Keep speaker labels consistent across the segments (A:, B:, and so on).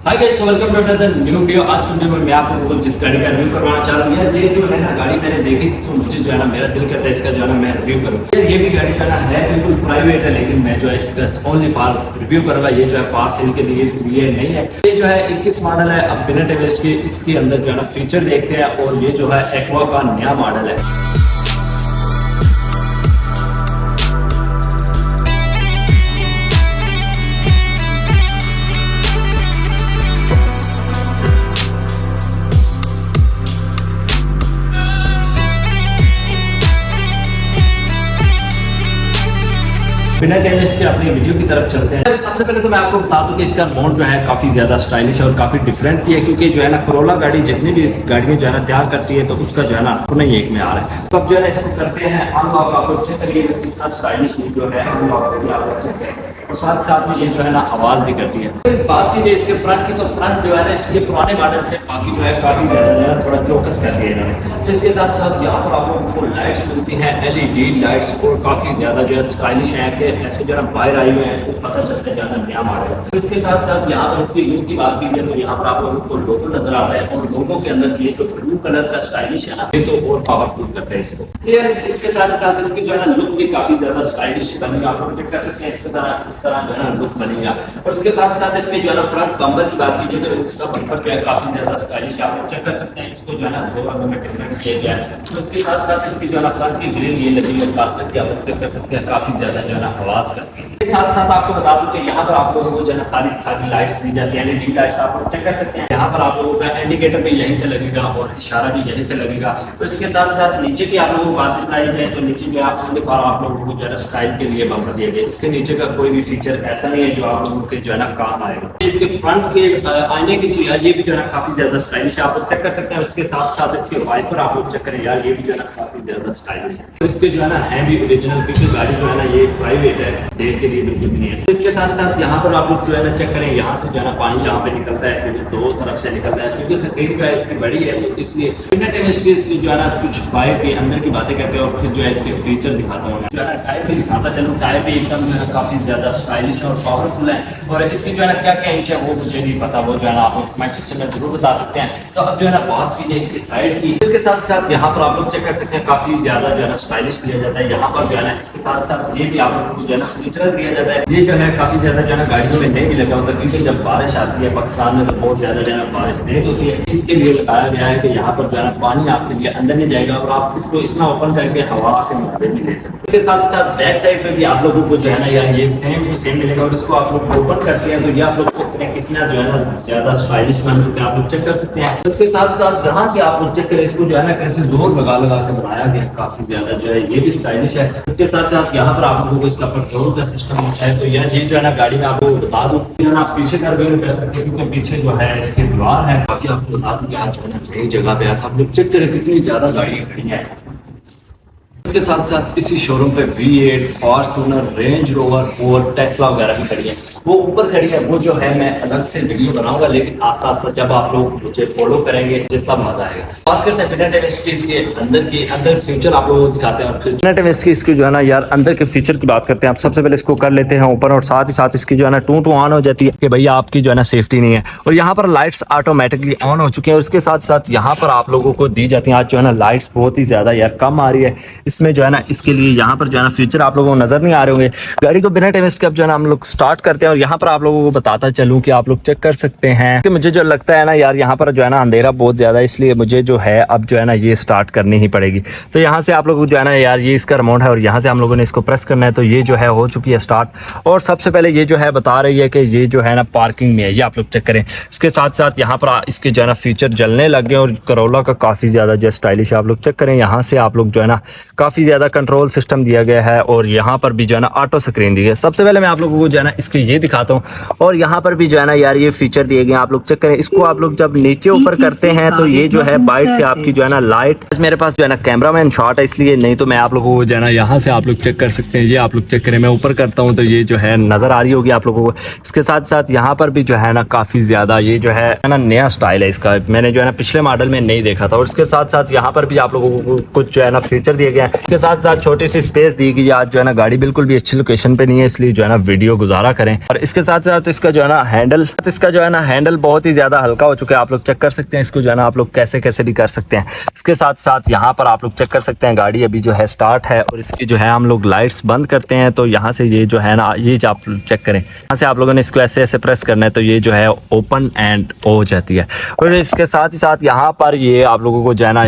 A: Hi guys, welcome to another new video. आज की video में मैं आप लोगों को जिस गाड़ी का रिव्यू करवाना चाह रहा हूँ यार, ये जो है ना गाड़ी मैंने देखी थी तो मुझे जो है ना मेरा दिल करता है इसका जो है ना मैं रिव्यू करूँ। यार ये भी गाड़ी जो है ना है बिल्कुल प्राइवेट है, लेकिन मैं जो है इसका ओनली फॉर रिव्यू करूँगा। ये जो है फॉर सेल के लिए नहीं है। ये जो है 21 मॉडल है। अब बिना टेस्ट के इसके अंदर जो है ना फीचर देखते हैं, और ये जो है एक्वा का नया मॉडल है। बिना टेस्ट के अपने वीडियो की तरफ चलते हैं। सबसे पहले तो मैं आपको बता दूं कि इसका माउंट जो है काफ़ी ज़्यादा स्टाइलिश है और काफ़ी डिफरेंट भी है, क्योंकि जो है ना कोरोला गाड़ी जितनी भी गाड़ियाँ जो है ना तैयार करती है तो उसका जो है ना अपना ही एक में आ रहा है। तो अब जो है ना इसको करते हैं अनलॉक। आपको चेक करिए कितना स्टाइलिश जो है अनलॉक करके आप चेक करें, और साथ साथ में ये जो है ना आवाज़ भी करती है। तो इस बात कीजिए इसके फ्रंट की, तो फ्रंट जो है ना इसके पुराने मॉडल से बाकी जो है काफ़ी ज़्यादा जो है थोड़ा चौकस कर दिया इन्होंने। तो इसके साथ साथ यहाँ पर आप लोगों को लाइट्स मिलती हैं, LED लाइट्स, और काफ़ी ज़्यादा जो है स्टाइलिश है कि ऐसे जो है बाहर आई हुए हैं ऐसे पता चलता है ज़्यादा नया मॉडल है। तो इसके साथ साथ यहाँ पर इसकी लुक की बात कीजिए तो यहाँ पर आप लोगों को लोगो नजर आता है, और लोगो के अंदर ये जो ब्लू कलर का स्टाइलिश है ना, ये तो और पावरफुल करता है इसको। क्लियर। इसके साथ साथ इसकी जो है ना लुक भी काफ़ी ज़्यादा स्टाइलिश बनेगा। आप लोग चेक कर सकते हैं इस तरह जो है ना लुक बनेगा। और उसके साथ साथ इसके जो है ना फ्रंट बम्पर की बात कीजिए तो इसका बम्पर जो है काफ़ी ज़्यादा स्टाइलिश आप लोग चेक कर सकते हैं। इसको जो है ना दो रंगों में डिफरेंट किया गया है। तो उसके साथ साथ इसकी जो है ना फ्रंट की ग्रिल ये लगी है प्लास्टिक की, आप लोग चेक कर सकते हैं काफ़ी ज़्यादा जो है ना आवाज़ करती है। साथ साथ आपको बता दूं कि यहाँ पर आप लोगों को जो है ना सारी लाइट्स दी जाती है, LED लाइट्स आप लोग चेक कर सकते हैं। यहाँ पर आप लोगों का इंडिकेटर भी यहीं से लगेगा और इशारा भी यहीं से लगेगा। तो इसके साथ साथ नीचे की आप लोगों को बात बताई जाए तो नीचे जो आप लोगों को जो है स्टाइल के लिए बम्पर दिया गया। इसके नीचे का कोई भी फीचर ऐसा नहीं है जो आप लोगों के जो है ना काम आएगा। इसके फ्रंट के आईने की जो ये भी जो है ना काफी ज्यादा स्टाइलिश आप लोग चेक कर सकते हैं। उसके साथ साथ इसके वाइपर आप लोग चेक करें यार, ये भी जो है ना काफी ज्यादा स्टाइलिश है। तो इसके जो है ना है भी ओरिजिनल, क्योंकि गाड़ी जो है ना ये प्राइवेट है, सेल के लिए बिल्कुल नहीं है। इसके साथ साथ यहाँ पर आप लोग जो है ना चेक करें, यहाँ से जो है ना पानी यहाँ पे निकलता है, क्योंकि दो तरफ से निकलता है, क्योंकि स्क्रीन का इसकी बड़ी है तो इसलिए बिना टेस्ट के इसकी जो है ना कुछ बाइक के अंदर की बातें करते हैं, और फिर जो है इसके फीचर दिखाता हूँ। जो है ना टायर भी दिखाता चलूँ, टायर भी एकदम काफी ज्यादा स्टाइलिश और पावरफुल है। और इसकी जो है ना क्या क्या इंच है वो मुझे नहीं पता, वो जो है ना आप लोग कमेंट सेक्शन में जरूर बता सकते हैं। तो अब जो है ना बात कीजिए इसकी साइड की। इसके साथ साथ यहाँ पर आप लोग चेक कर सकते हैं काफी ज्यादा जो है ना स्टाइलिश दिया जाता है। यहाँ पर जो है ना इसके साथ साथ ये भी आप लोग को जो है ना फीचर दिया जाता है। ये जो है काफी ज्यादा जो है ना गाड़ियों में नहीं भी लगा होता, क्योंकि जब बारिश आती है पाकिस्तान में तो बहुत ज्यादा जो है ना बारिश तेज होती है। इसके लिए बताया गया है कि यहाँ पर जो है ना पानी आपके लिए अंदर नहीं जाएगा, और आप इसको इतना ओपन करके हवा के मजे भी ले सकते हैं। इसके साथ साथ बैक साइड पे भी आप लोगों को जो है ना यार ये सेम मिलेगा, और इसको आप लोग ओपन करते हैं तो ये आप लोग को कितना जो है ना ज्यादा स्टाइलिश बन चुके हैं आप लोग चेक कर सकते हैं। उसके साथ साथ यहाँ से आप लोग चेक करें, इसको जो है ना कैसे जोर लगा के बनाया गया, काफी ज्यादा जो है ये भी स्टाइलिश है। उसके साथ साथ यहाँ पर आप लोगों को इसका पेट्रोल का सिस्टम है। तो यार ये जो है ना गाड़ी में आपको बता दूं जो है ना आप पीछे कर कर सकते हैं, क्योंकि पीछे जो है इसकी दीवार है। बाकी आपको बता दूं कि आज जो है ना नई जगह पे आया था, आप लोग चेक करें कितनी ज्यादा गाड़ियां खड़ी हैं। इसके साथ साथ इसी शोरूम पे V8, फॉर्च्यूनर, रेंज रोवर और टेस्ला वगैरह भी खड़ी है। वो ऊपर खड़ी है, वो जो है मैं अलग से वीडियो बनाऊंगा, लेकिन आस्ता आस्ता जब आप लोग मुझे फॉलो करेंगे जितना मजा आएगा। बात करते हैं बिना टेस्ट के इसके अंदर फ्यूचर आप लोगों को दिखाते हैं, और फिर बिना टेस्ट के इसकी जो है ना यार अंदर के फीचर की बात करते हैं। आप सबसे पहले इसको कर लेते हैं ऊपर, और साथ ही साथ इसकी जो है ना टू ऑन हो जाती है कि भैया आपकी जो है ना सेफ्टी नहीं है। और यहाँ पर लाइट्स ऑटोमेटिकली ऑन हो चुकी है, और उसके साथ साथ यहाँ पर आप लोगों को दी जाती है आज जो है ना लाइट्स बहुत ही ज्यादा यार कम आ रही है। इसमें जो है ना इसके लिए यहाँ पर जो है ना फीचर आप लोगों को नजर नहीं आ रहे होंगे। गाड़ी को बिना टेस्ट के अब जो है ना हम लोग स्टार्ट करते हैं, और यहाँ पर आप लोगों को बताता चलूं कि आप लोग चेक कर सकते हैं कि मुझे जो लगता है ना यार यहाँ पर जो है ना अंधेरा बहुत ज्यादा, इसलिए मुझे जो है अब जो है ना ये स्टार्ट करनी ही पड़ेगी। तो यहाँ से आप लोगों को जो है ना यार ये इसका रिमोट है, और यहाँ से हम लोगों ने इसको प्रेस करना है, तो ये जो है हो चुकी है स्टार्ट। और सबसे पहले ये जो है बता रही है कि ये जो है ना पार्किंग में है, ये आप लोग चेक करें। इसके साथ साथ यहाँ पर इसके जो है ना फीचर जलने लग गए, और करोला का काफी ज्यादा जो स्टाइलिश है आप लोग चेक करें। यहाँ से आप लोग जो है ना काफी ज्यादा कंट्रोल सिस्टम दिया गया है, और यहाँ पर भी जो है ना ऑटो स्क्रीन दी गई है। सबसे पहले मैं आप लोगों को जो है ना इसके ये दिखाता हूँ, और यहाँ पर भी जो है ना यार ये फीचर दिए गए हैं आप लोग चेक करें। इसको आप लोग जब नीचे ऊपर करते हैं तो ये जो है बाइट से आपकी जो है ना लाइट, मेरे पास जो है ना कैमरामैन शॉट है इसलिए, नहीं तो मैं आप लोगों को जो है ना यहाँ से आप लोग चेक कर सकते हैं। ये आप लोग चेक करें, मैं ऊपर करता हूँ तो ये जो है नजर आ रही होगी आप लोगों को। इसके साथ साथ यहाँ पर भी जो है ना काफी ज्यादा ये जो है ना नया स्टाइल है इसका, मैंने जो है ना पिछले मॉडल में नहीं देखा था। और इसके साथ साथ यहाँ पर भी आप लोगों को कुछ जो है ना फीचर दिए गए हैं। इसके साथ साथ छोटी सी स्पेस दी गई है। आज जो है ना गाड़ी बिल्कुल भी अच्छी लोकेशन पे नहीं है, इसलिए जो है ना वीडियो गुजारा करें। और इसके साथ साथ इसका जो है ना हैंडल बहुत ही ज्यादा हल्का हो चुका है। आप लोग चेक कर सकते हैं इसको जो है ना आप लोग कैसे कैसे भी कर सकते हैं। इसके साथ साथ यहाँ पर आप लोग चेक कर सकते हैं गाड़ी अभी जो है स्टार्ट है, और इसकी जो है हम लोग लाइट्स बंद करते हैं तो यहाँ से ये जो है ना, ये जो आप चेक करें यहाँ से आप लोगों ने इसको ऐसे ऐसे प्रेस करना है तो ये जो है ओपन एंड हो जाती है। और इसके साथ ही साथ यहाँ पर ये आप लोगों को जो है ना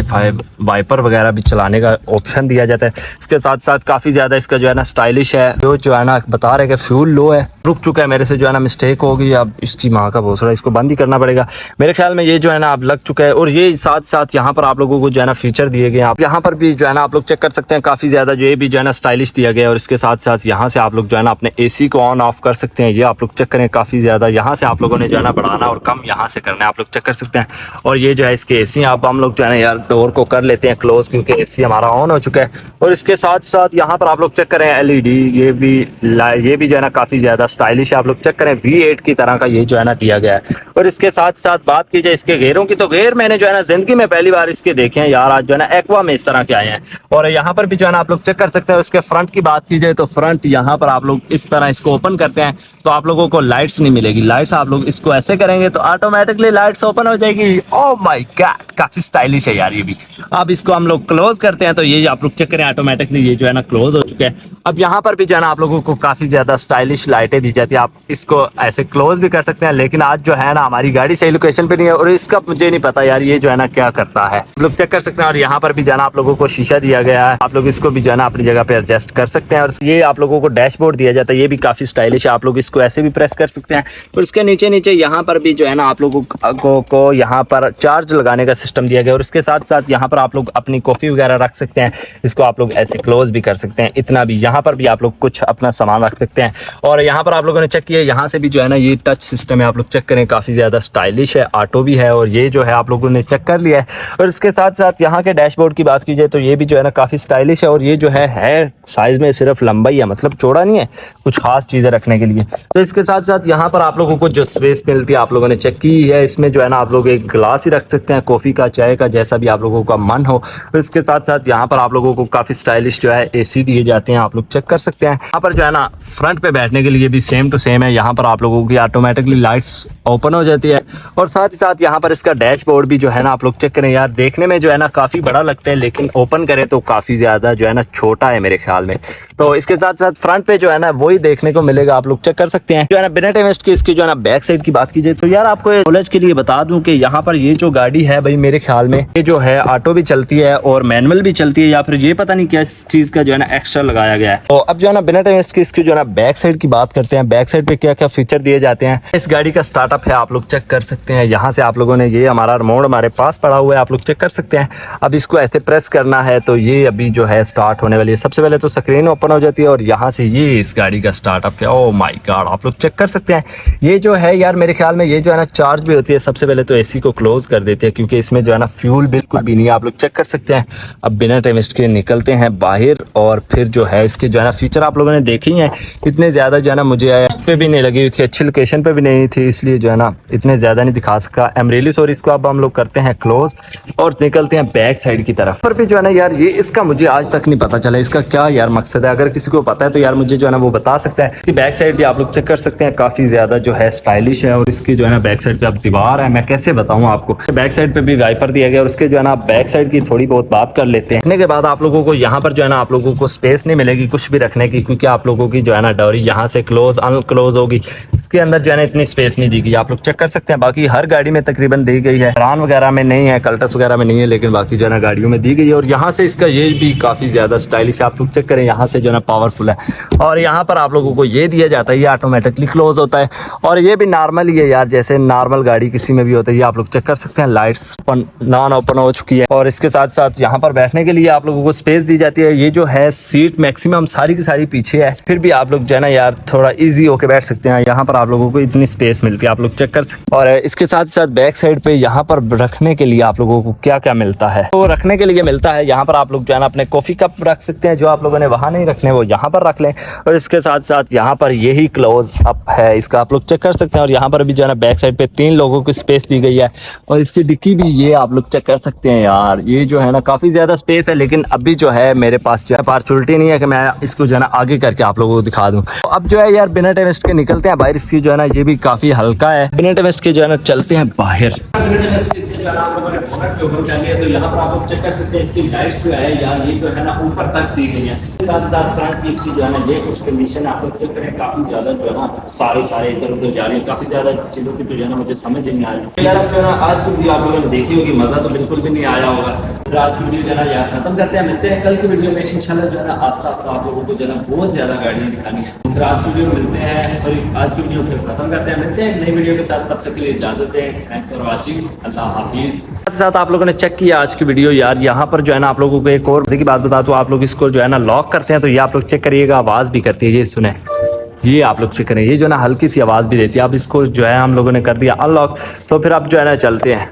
A: वाइपर वगैरह भी चलाने का ऑप्शन दिया जाता है। इसके साथ साथ काफ़ी ज़्यादा इसका जो है ना स्टाइलिश है। जो है ना बता रहे कि फ्यूल लो है, रुक चुका है, मेरे से जो है ना मिस्टेक हो गई। अब इसकी माँ का भोसड़ा, इसको बंद ही करना पड़ेगा मेरे ख्याल में। ये जो है ना अब लग चुका है। और ये साथ साथ यहाँ पर आप लोगों को जो है ना फीचर दिए गए हैं, आप यहाँ पर भी जो है ना आप लोग चेक कर सकते हैं काफ़ी ज़्यादा जो ये भी जो है ना स्टाइलिश दिया गया है। और इसके साथ साथ यहाँ से आप लोग जो है ना अपने AC को ऑन ऑफ कर सकते हैं। ये आप लोग चेक करें काफ़ी ज़्यादा, यहाँ से आप लोगों ने जो है ना बढ़ाना और कम यहाँ से करना है, आप लोग चेक कर सकते हैं। और ये जो है इसके AC आप हम लोग जो है ना यार डोर को कर लेते हैं क्लोज, क्योंकि AC हमारा ऑन हो चुका है। और इसके साथ साथ यहाँ पर आप लोग चेक करें LED, ये भी जो है ना काफ़ी ज़्यादा स्टाइलिश है। आप लोग चेक करें V8 की तरह का ये जो है ना दिया गया है। और इसके साथ साथ बात की जाए इसके गेयरों की, तो गेयर मैंने जो है ना जिंदगी में पहली बार इसके देखे हैं यार। आज जो है ना एक्वा में इस तरह के आए हैं। और यहाँ पर भी जो है ना आप लोग चेक कर सकते हैं। उसके फ्रंट की बात की जाए तो फ्रंट यहाँ पर आप लोग इस तरह इसको ओपन करते हैं तो आप लोगों को लाइट्स नहीं मिलेगी। लाइट्स आप लोग इसको ऐसे करेंगे तो ऑटोमेटिकली लाइट्स ओपन हो जाएगी। ओह माय गॉड, काफी स्टाइलिश है यार ये भी। अब इसको हम लोग क्लोज करते हैं तो ये आप लोग चेक करें ऑटोमेटिकली ये जो है ना क्लोज हो चुका है। अब यहाँ पर भी जो है ना आप लोगों को काफी ज्यादा स्टाइलिश लाइटें दी जाती है। आप इसको ऐसे क्लोज भी कर सकते हैं, लेकिन आज जो है ना हमारी गाड़ी सही लोकेशन पे नहीं है और इसका मुझे नहीं पता यार ये जो है ना क्या करता है। आप लोग चेक कर सकते हैं। और यहाँ पर भी जो है ना आप लोगों को शीशा दिया गया है, आप लोग इसको भी जो है ना अपनी जगह पे एडजस्ट कर सकते हैं। और ये आप लोगों को डैशबोर्ड दिया जाता है, ये भी काफी स्टाइलिश है। आप लोग इसको ऐसे भी प्रेस कर सकते हैं। और उसके नीचे नीचे यहाँ पर भी जो है ना आप लोगों को यहाँ पर चार्ज लगाने का सिस्टम दिया गया। और उसके साथ साथ यहाँ पर आप लोग अपनी कॉफी वगैरह रख सकते हैं। इसको आप लोग ऐसे क्लोज भी कर सकते हैं। इतना भी यहाँ पर भी आप लोग कुछ अपना सामान रख सकते हैं। और यहाँ पर आप लोगों ने चेक किया, यहाँ से भी जो है ना ये टच सिस्टम है, आप लोग चेक करें काफ़ी ज़्यादा स्टाइलिश है। ऑटो भी है और ये जो है आप लोगों ने चेक कर लिया है। और इसके साथ साथ यहाँ के डैशबोर्ड की बात की जाए तो ये भी जो है ना काफ़ी स्टाइलिश है। और ये जो है साइज़ में सिर्फ लंबाई है, मतलब चौड़ा नहीं है, कुछ खास चीज़ें रखने के लिए। तो इसके साथ साथ यहाँ पर आप लोगों को जो स्पेस मिलती है आप लोगों ने चेक की है। इसमें जो है ना आप लोग एक गिलास ही रख सकते हैं, कॉफ़ी का, चाय का, जैसा भी आप लोगों का मन हो। तो इसके साथ साथ यहाँ पर आप लोगों को काफ़ी स्टाइलिश जो है AC दिए जाते हैं, आप लोग चेक कर सकते हैं। यहाँ पर जो है ना फ्रंट पे बैठने के लिए भी सेम टू सेम है। यहाँ पर आप लोगों की ऑटोमेटिकली लाइट्स ओपन हो जाती है। और साथ ही साथ यहाँ पर इसका डैशबोर्ड भी जो है ना आप लोग चेक करें यार, देखने में जो है ना काफ़ी बड़ा लगता है, लेकिन ओपन करें तो काफ़ी ज़्यादा जो है ना छोटा है मेरे ख्याल में। तो इसके साथ साथ फ्रंट पे जो है ना वही देखने को मिलेगा, आप लोग चेक कर सकते हैं। जो है ना बिना इन्वेस्ट की इसकी जो है ना बैक साइड की बात की जाए तो यार आपको नॉलेज के लिए बता दूं कि यहाँ पर ये जो गाड़ी है भाई मेरे ख्याल में ये जो है ऑटो भी चलती है और मैनुअल भी चलती है, या फिर ये पता नहीं क्या चीज़ का जो है ना एक्स्ट्रा लगाया गया है। तो अब जो है ना बिना इन्वेस्ट की इसकी जो है ना बैक साइड की बात करते हैं। बैक साइड पे क्या क्या फीचर दिए जाते हैं। इस गाड़ी का स्टार्टअप है, आप लोग चेक कर सकते हैं। यहाँ से आप लोगों ने ये हमारा रिमोट हमारे पास पड़ा हुआ है, आप लोग चेक कर सकते हैं। अब इसको ऐसे प्रेस करना है तो ये अभी जो है स्टार्ट होने वाली है। सबसे पहले तो स्क्रीन ओपन हो जाती है और यहाँ से ये इस गाड़ी का स्टार्टअप है। ओह माय गॉड, आप लोग चेक कर सकते हैं। ये जो है यार मेरे ख्याल में ये जो है ना चार्ज भी होती है। सबसे पहले तो AC को क्लोज कर देते हैं क्योंकि इसमें जो है ना फ्यूल बिल्कुल भी नहीं है, आप लोग चेक कर सकते हैं। अब बिना टाइम वेस्ट के निकलते हैं बाहर और फिर जो है इसके जो है ना फीचर आप लोगों ने देखे ही हैं। इतने ज़्यादा जो है ना मुझे उस पर भी नहीं लगी हुई थी, अच्छी लोकेशन पे भी नहीं थी, इसलिए जो है ना इतने ज़्यादा नहीं दिखा सका। I am really sorry. इसको अब हम लोग करते हैं क्लोज और निकलते हैं बैक साइड की तरफ। पर भी जो है ना यार ये इसका मुझे आज तक नहीं पता चला इसका क्या यार मकसद है। अगर किसी को पता है तो यार मुझे जो है ना वो बता सकता है। कि बैक साइड भी आप लोग चेक कर सकते हैं, काफ़ी ज़्यादा जो है स्टाइलिश है। और इसकी जो है ना बैक साइड पे अब दीवार है, मैं कैसे बताऊँ आपको। बैक साइड पे भी वाइपर दिया गया और उसके जो है ना बैक साइड की थोड़ी बहुत बात कर लेते हैं। के बाद आप लोगों को यहाँ पर जो है ना आप लोगों को स्पेस नहीं मिलेगी कुछ भी रखने की, क्योंकि आप लोगों की जो है ना डोरी यहाँ से क्लोज अनक्लोज होगी। इसके अंदर जो है ना इतनी स्पेस नहीं दी गई, आप लोग चेक कर सकते हैं। बाकी हर गाड़ी में तकरीबन दी गई है, रान वगैरह में नहीं है, कल्टस वगैरह में नहीं है, लेकिन बाकी जो है ना गाड़ियों में दी गई है। और यहाँ से इसका ये भी काफ़ी ज़्यादा स्टाइलिश है, आप लोग चेक करें। यहाँ से जो है ना पावरफुल है और यहाँ पर आप लोगों को ये दिया जाता है, ये ऑटोमेटिकली क्लोज होता है। और ये भी नॉर्मल ही है यार, जैसे नॉर्मल गाड़ी किसी में भी होता है। ये आप लोग चेक कर सकते हैं, लाइट्स नॉन ओपन हो चुकी है। और इसके साथ साथ यहाँ पर बैठने के लिए आप लोगों को स्पेस दी जाती है। ये जो है सीट मैक्सिमम सारी की सारी पीछे है, फिर भी आप लोग जो है ना यार थोड़ा इजी होके बैठ सकते हैं। यहाँ पर आप लोगों को इतनी स्पेस मिलती है, आप लोग चेक कर सकते हैं। और इसके साथ साथ बैक साइड पे यहाँ पर रखने के लिए आप लोगों को क्या क्या मिलता है, तो रखने के लिए मिलता है यहाँ पर आप लोग जो है ना अपने कॉफी कप रख सकते हैं, जो आप लोगों ने वहाँ नहीं रखने वो यहाँ पर रख लें। और इसके साथ साथ यहाँ पर यही क्लोज अप है, इसका आप लोग चेक कर सकते हैं। और यहाँ पर भी जो है ना बैक साइड पे 3 लोगों की स्पेस दी गई है। और इसकी डिक्की भी ये आप लोग चेक कर सकते हैं यार, ये जो है ना काफ़ी ज़्यादा स्पेस है, लेकिन अभी जो है मेरे पास जो है अपॉर्चुनिटी नहीं है कि मैं इसको जो है ना आगे करके आप लोगों को दिखा दूं। तो अब जो है यार बिना टाइम वेस्ट के निकलते हैं बाहर। इसकी जो है ना ये भी काफ़ी हल्का है। बिना टाइम वेस्ट के जो है ना चलते हैं बाहर। तो यहाँ पर आप लोग चेक कर सकते हैं इसकी लाइट्स जो है यार ये जो है ना ऊपर तक दी गई है। साथ साथ फ्रंट की इसकी जो है ना ये कुछ कंडीशन आप लोग चेक करें, काफ़ी ज़्यादा जो है ना सारे इधर उधर जा रही है। काफ़ी ज़्यादा चीज़ों की तो जो है ना मुझे समझ ही नहीं आ रही यार। अब जो है ना आज की वीडियो आप लोगों ने देखी होगी, मज़ा तो बिल्कुल भी नहीं आया होगा। तो आज की वीडियो जो है ना यार खत्म करते हैं, मिलते हैं कल की वीडियो में इंशाल्लाह। जो है ना आस्ता आस्ता आप लोगों को जो है ना बहुत ज़्यादा गाड़ियाँ दिखानी है। फिर आज की वीडियो मिलते हैं, सॉरी आज की वीडियो फिर खत्म करते हैं, मिलते हैं नई वीडियो के साथ। तब तक के लिए इजाज़त दें। थैंक्स फॉर वॉचिंग, अल्लाह हाफिज़। साथ आप लोगों ने चेक किया आज की वीडियो यार। यहाँ पर जो है ना आप लोगों को एक और मजे की बात बता दूं, आप लोग इसको जो है ना लॉक करते हैं तो ये आप लोग चेक करिएगा आवाज़ भी करती है। ये सुने, ये आप लोग चेक करें, ये जो है ना हल्की सी आवाज़ भी देती है। अब इसको जो है हम लोगों ने कर दिया अनलॉक, तो फिर अब जो है ना चलते हैं।